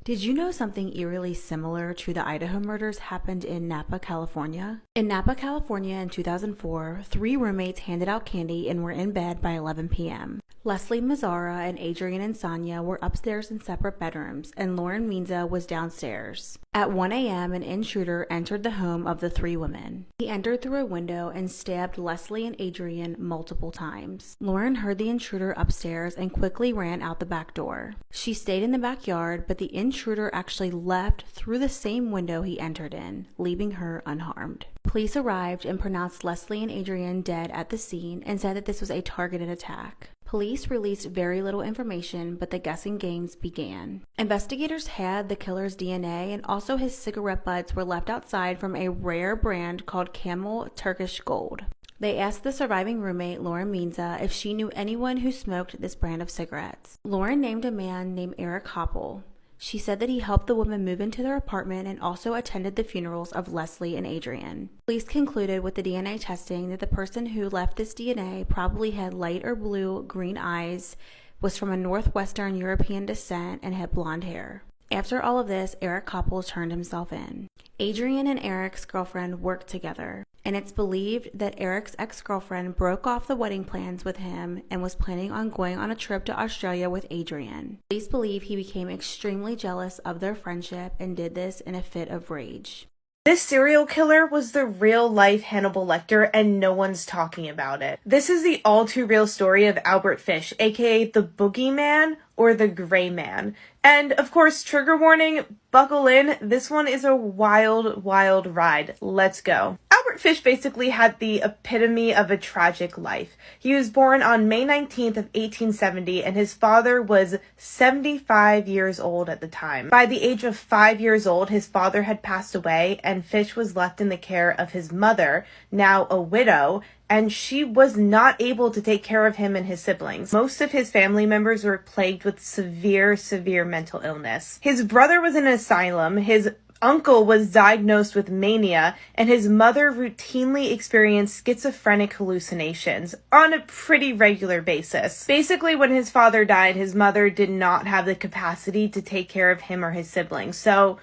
Did you know something eerily similar to the Idaho murders happened in Napa, California? In Napa, California in 2004, three roommates handed out candy and were in bed by 11 p.m. Leslie Mazzara and Adrian Insania were upstairs in separate bedrooms, and Lauren Minza was downstairs. At 1 a.m., an intruder entered the home of the three women. He entered through a window and stabbed Leslie and Adrian multiple times. Lauren heard the intruder upstairs and quickly ran out the back door. She stayed in the backyard, but the intruder actually left through the same window he entered in, leaving her unharmed. Police arrived and pronounced Leslie and Adrian dead at the scene and said that this was a targeted attack. Police released very little information, but the guessing games began. Investigators had the killer's DNA, and also his cigarette butts were left outside from a rare brand called Camel Turkish Gold. They asked the surviving roommate, Lauren Minza, if she knew anyone who smoked this brand of cigarettes. Lauren named a man named Eric Hoppel. She said that he helped the women move into their apartment and also attended the funerals of Leslie and Adrian. Police concluded with the DNA testing that the person who left this DNA probably had light or blue-green eyes, was from a northwestern European descent, and had blonde hair. After all of this, Eric Koppel turned himself in. Adrian and Eric's girlfriend worked together, and it's believed that Eric's ex-girlfriend broke off the wedding plans with him and was planning on going on a trip to Australia with Adrian. Police believe he became extremely jealous of their friendship and did this in a fit of rage. This serial killer was the real-life Hannibal Lecter, and no one's talking about it. This is the all-too-real story of Albert Fish, aka the Boogeyman or the Gray Man. And, of course, trigger warning, buckle in, this one is a wild, wild ride. Let's go. Albert Fish basically had the epitome of a tragic life. He was born on May 19th of 1870, and his father was 75 years old at the time. By the age of 5 years old, his father had passed away, and Fish was left in the care of his mother, now a widow, and she was not able to take care of him and his siblings. Most of his family members were plagued with severe mental illness. His brother was in an asylum, his uncle was diagnosed with mania, and his mother routinely experienced schizophrenic hallucinations on a pretty regular basis. Basically, when his father died, his mother did not have the capacity to take care of him or his siblings, so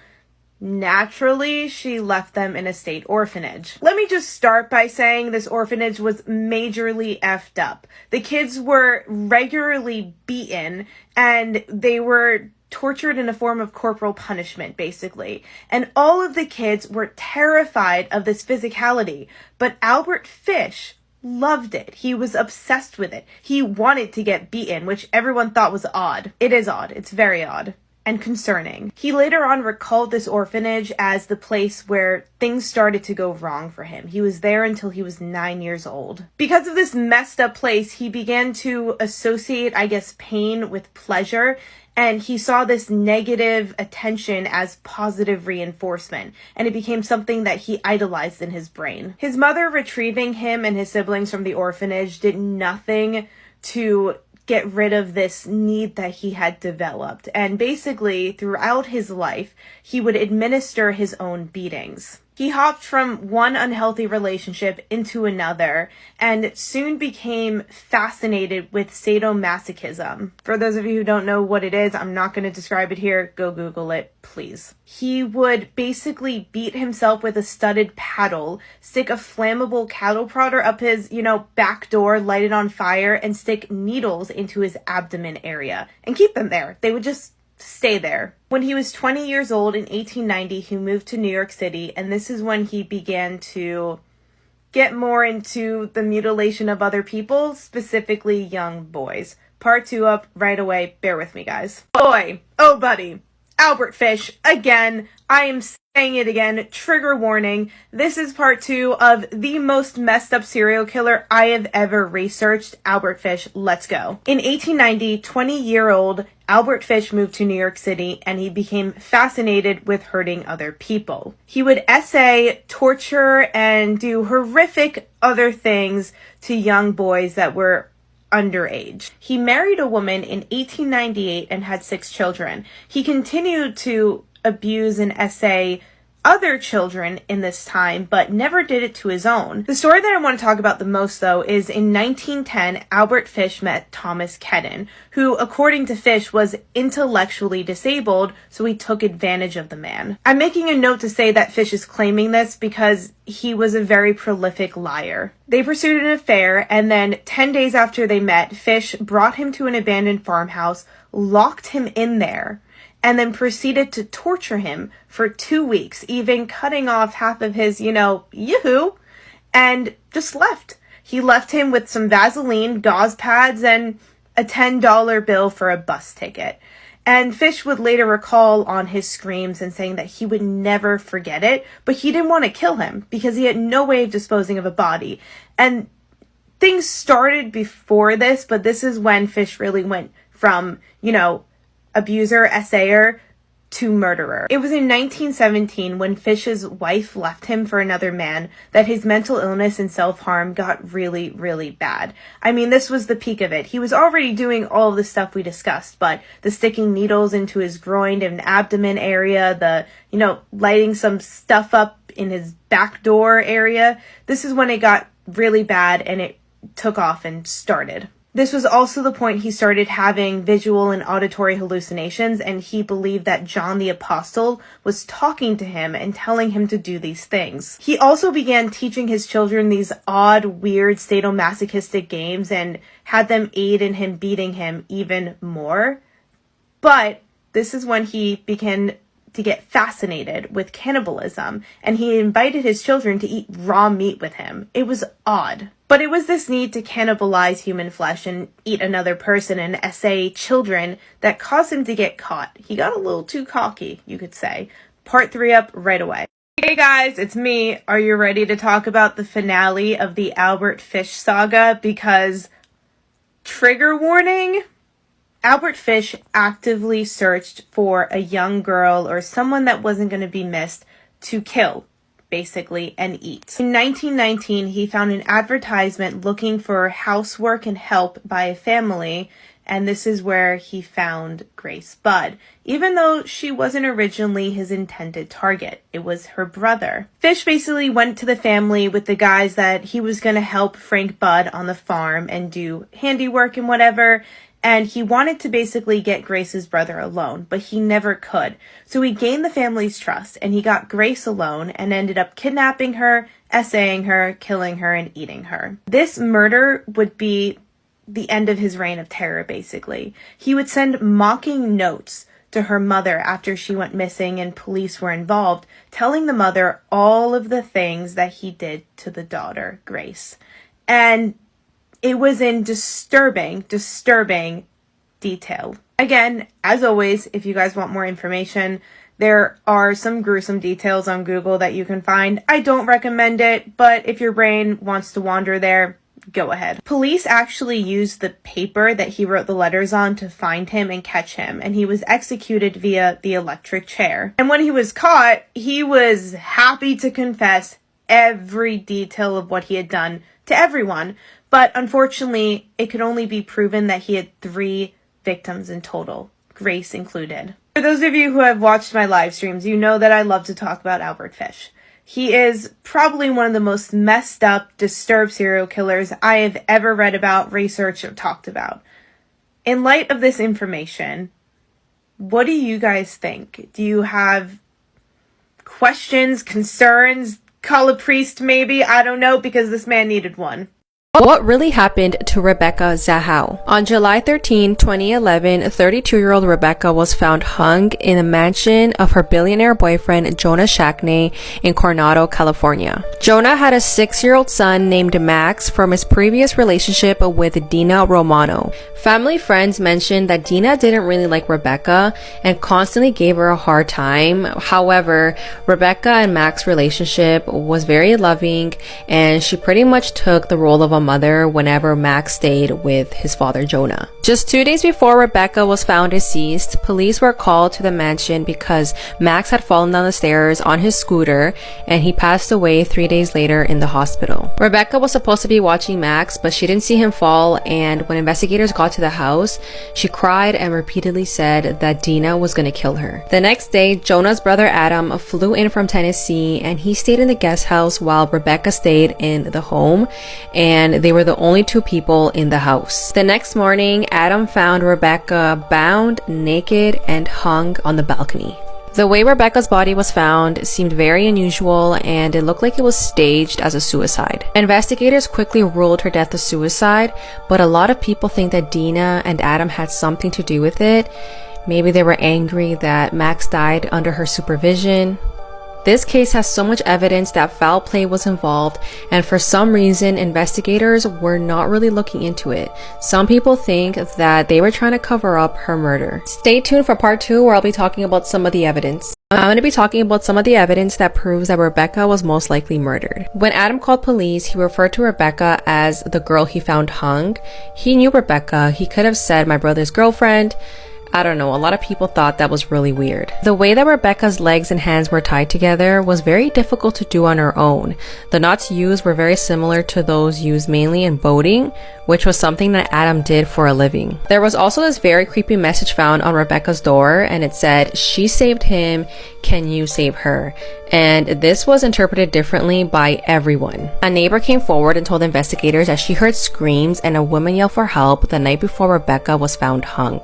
naturally, she left them in a state orphanage. Let me just start by saying this orphanage was majorly effed up. The kids were regularly beaten, and they were tortured in a form of corporal punishment, basically. And all of the kids were terrified of this physicality. But Albert Fish loved it. He was obsessed with it. He wanted to get beaten, which everyone thought was odd. It is odd. It's very odd and concerning. He later on recalled this orphanage as the place where things started to go wrong for him. He was there until he was 9 years old. Because of this messed up place, he began to associate, pain with pleasure, and he saw this negative attention as positive reinforcement, and it became something that he idolized in his brain. His mother retrieving him and his siblings from the orphanage did nothing to get rid of this need that he had developed. And basically, throughout his life, he would administer his own beatings. He hopped from one unhealthy relationship into another and soon became fascinated with sadomasochism. For those of you who don't know what it is, I'm not going to describe it here. Go Google it, please. He would basically beat himself with a studded paddle, stick a flammable cattle prodder up his, back door, light it on fire, and stick needles into his abdomen area and keep them there. They would just stay there. When he was 20 years old in 1890, he moved to New York City, and this is when he began to get more into the mutilation of other people, specifically young boys. Part 2 up right away. Bear with me, guys. Boy, oh buddy, Albert Fish, again, I am saying it again, trigger warning. This is part 2 of the most messed up serial killer I have ever researched, Albert Fish. Let's go. In 1890, 20-year-old Albert Fish moved to New York City, and he became fascinated with hurting other people. He would essay, torture, and do horrific other things to young boys that were underage. He married a woman in 1898 and had 6 children. He continued to abuse and essay other children in this time, but never did it to his own. The story that I want to talk about the most, though, is in 1910, Albert Fish met Thomas Kedden, who, according to Fish, was intellectually disabled, so he took advantage of the man. I'm making a note to say that Fish is claiming this because he was a very prolific liar. They pursued an affair, and then 10 days after they met, Fish brought him to an abandoned farmhouse, locked him in there, and then proceeded to torture him for 2 weeks, even cutting off half of his, yoo-hoo, and just left. He left him with some Vaseline, gauze pads, and a $10 bill for a bus ticket. And Fish would later recall on his screams and saying that he would never forget it, but he didn't want to kill him because he had no way of disposing of a body. And things started before this, but this is when Fish really went from, abuser, assayer, to murderer. It was in 1917 when Fish's wife left him for another man that his mental illness and self-harm got really, really bad. I mean, this was the peak of it. He was already doing all of the stuff we discussed, but the sticking needles into his groin and abdomen area, the, lighting some stuff up in his back door area, this is when it got really bad and it took off and started. This was also the point he started having visual and auditory hallucinations, and he believed that John the Apostle was talking to him and telling him to do these things. He also began teaching his children these odd, weird, sadomasochistic games and had them aid in him beating him even more. But this is when he began to get fascinated with cannibalism, and he invited his children to eat raw meat with him. It was odd. But it was this need to cannibalize human flesh and eat another person and essay children that caused him to get caught. He got a little too cocky, you could say. Part 3 up right away. Hey guys, it's me. Are you ready to talk about the finale of the Albert Fish saga? Because, trigger warning, Albert Fish actively searched for a young girl or someone that wasn't going to be missed to kill, basically, and eat. In 1919, he found an advertisement looking for housework and help by a family, and this is where he found Grace Budd, even though she wasn't originally his intended target. It was her brother. Fish basically went to the family with the guys that he was going to help Frank Budd on the farm and do handiwork and whatever, and he wanted to basically get Grace's brother alone, but he never could. So he gained the family's trust, and he got Grace alone and ended up kidnapping her, essaying her, killing her, and eating her. This murder would be the end of his reign of terror, basically. He would send mocking notes to her mother after she went missing and police were involved, telling the mother all of the things that he did to the daughter, Grace. And it was in disturbing detail. Again, as always, if you guys want more information, there are some gruesome details on Google that you can find. I don't recommend it, but if your brain wants to wander there, go ahead. Police actually used the paper that he wrote the letters on to find him and catch him, and he was executed via the electric chair. And when he was caught, he was happy to confess every detail of what he had done to everyone. But unfortunately, it could only be proven that he had 3 victims in total, Grace included. For those of you who have watched my live streams, you know that I love to talk about Albert Fish. He is probably one of the most messed up, disturbed serial killers I have ever read about, researched, or talked about. In light of this information, what do you guys think? Do you have questions, concerns? Call a priest maybe? I don't know, because this man needed one. What really happened to Rebecca Zahau? On July 13, 2011, 32-year-old Rebecca was found hung in the mansion of her billionaire boyfriend Jonah Shackney in Coronado, California. Jonah had a 6-year-old son named Max from his previous relationship with Dina Romano. Family friends mentioned that Dina didn't really like Rebecca and constantly gave her a hard time. However, Rebecca and Max's relationship was very loving, and she pretty much took the role of a single mother whenever Max stayed with his father Jonah. Just 2 days before Rebecca was found deceased, police were called to the mansion because Max had fallen down the stairs on his scooter and he passed away 3 days later in the hospital. Rebecca was supposed to be watching Max, but she didn't see him fall, and when investigators got to the house, she cried and repeatedly said that Dina was going to kill her. The next day, Jonah's brother Adam flew in from Tennessee and he stayed in the guest house while Rebecca stayed in the home, and they were the only two people in the house. The next morning, Adam found Rebecca bound, naked, and hung on the balcony. The way Rebecca's body was found seemed very unusual, and it looked like it was staged as a suicide. Investigators quickly ruled her death a suicide, but a lot of people think that Dina and Adam had something to do with it. Maybe they were angry that Max died under her supervision. This case has so much evidence that foul play was involved, and for some reason, investigators were not really looking into it. Some people think that they were trying to cover up her murder. Stay tuned for part 2, where I'll be talking about some of the evidence. I'm going to be talking about some of the evidence that proves that Rebecca was most likely murdered. When Adam called police, he referred to Rebecca as the girl he found hung. He knew Rebecca. He could have said my brother's girlfriend. I don't know, a lot of people thought that was really weird. The way that Rebecca's legs and hands were tied together was very difficult to do on her own. The knots used were very similar to those used mainly in boating, which was something that Adam did for a living. There was also this very creepy message found on Rebecca's door, and it said, "She saved him, can you save her?" And this was interpreted differently by everyone. A neighbor came forward and told investigators that she heard screams and a woman yell for help the night before Rebecca was found hung.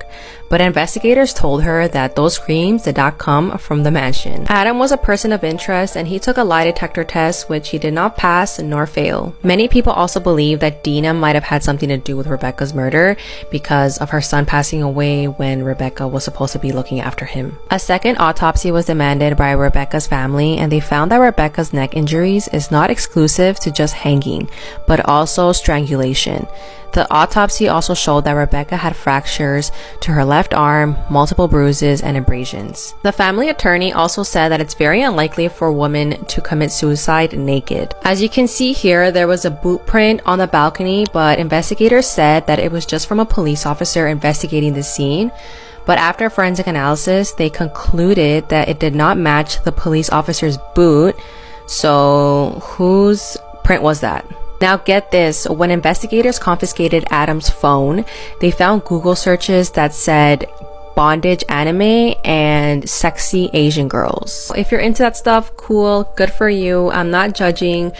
But investigators told her that those screams did not come from the mansion. Adam was a person of interest, and he took a lie detector test, which he did not pass nor fail. Many people also believe that Dina might have had something to do with Rebecca's murder because of her son passing away when Rebecca was supposed to be looking after him. A second autopsy was demanded by Rebecca's family, and they found that Rebecca's neck injuries is not exclusive to just hanging, but also strangulation. The autopsy also showed that Rebecca had fractures to her left arm, multiple bruises, and abrasions. The family attorney also said that it's very unlikely for a woman to commit suicide naked. As you can see here, there was a boot print on the balcony, but investigators said that it was just from a police officer investigating the scene. But after forensic analysis, they concluded that it did not match the police officer's boot. So whose print was that? Now get this, when investigators confiscated Adam's phone, they found Google searches that said bondage anime and sexy Asian girls. If you're into that stuff, cool, good for you. I'm not judging,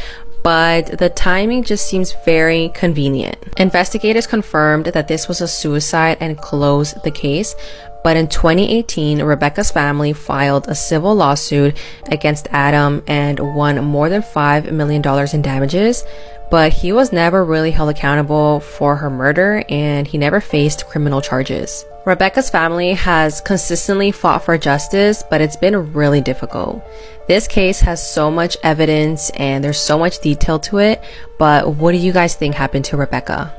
but the timing just seems very convenient. Investigators confirmed that this was a suicide and closed the case. But in 2018, Rebecca's family filed a civil lawsuit against Adam and won more than $5 million in damages. But he was never really held accountable for her murder, and he never faced criminal charges. Rebecca's family has consistently fought for justice, but it's been really difficult. This case has so much evidence and there's so much detail to it, but what do you guys think happened to Rebecca?